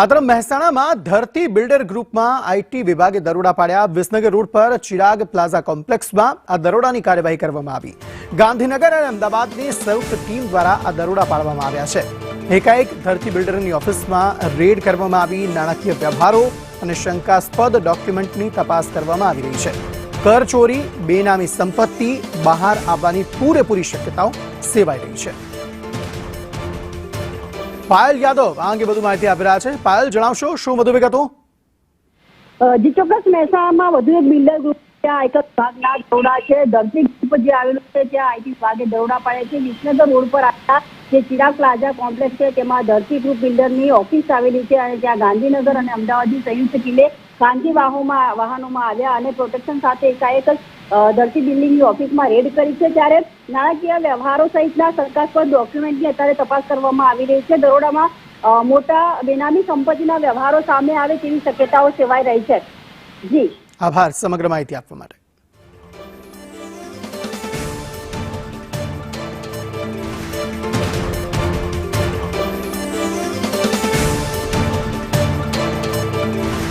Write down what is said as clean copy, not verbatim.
આ તરફ મહેસાણામાં ધરતી બિલ્ડર ગ્રુપમાં આઈટી વિભાગે દરોડા પાડ્યા। વિસનગર રોડ પર ચિરાગ પ્લાઝા કોમ્પ્લેક્સમાં આ દરોડાની કાર્યવાહી કરવામાં આવી। ગાંધીનગર અને અમદાવાદની સંયુક્ત ટીમ દ્વારા આ દરોડા પાડવામાં આવ્યા છે। એકાએક ધરતી બિલ્ડરની ઓફિસમાં રેડ કરવામાં આવી। નાણાકીય વ્યવહારો અને શંકાસ્પદ ડોક્યુમેન્ટની તપાસ કરવામાં આવી રહી છે। કર ચોરી, બેનામી સંપત્તિ બહાર આવવાની પૂરેપૂરી શક્યતાઓ સેવાઈ રહી છે। પાયલ યાદવ આ અંગે વધુ માહિતી આપી રહ્યા છે। પાયલ, જણાવશો શું વધુ વિગતો? જી ચોક્કસ, મહેસાણામાં વધુ એક બિલ્ડર ગ્રુપ આયકર વિભાગના દરોડા છે। ધરતી ગ્રુપ જે આવેલું છે ત્યાં આઈટી વિભાગે દરોડા પાડ્યા છે। વિસનગર રોડ પર આવેલા જે ચિરાગ પ્લાઝા કોમ્પ્લેક્સ છે તેમાં ધરતી ગ્રુપ બિલ્ડરની ઓફિસ આવેલી છે અને ત્યાં ગાંધીનગર અને અમદાવાદની સંયુક્ત ટીમે ખાનગી વાહનોમાં આવ્યા અને પ્રોટેક્શન સાથે એકાએક ધરતી બિલ્ડિંગની ઓફિસમાં રેડ કરી છે। ત્યારે નાણાકીય વ્યવહારો સહિતના શંકાસ્પદ ડોક્યુમેન્ટની અત્યારે તપાસ કરવામાં આવી રહી છે। દરોડામાં મોટા બેનામી સંપત્તિના વ્યવહારો સામે આવે તેવી શક્યતાઓ સેવાઈ રહી છે। જી, આભાર સમગ્ર માહિતી આપવા માટે।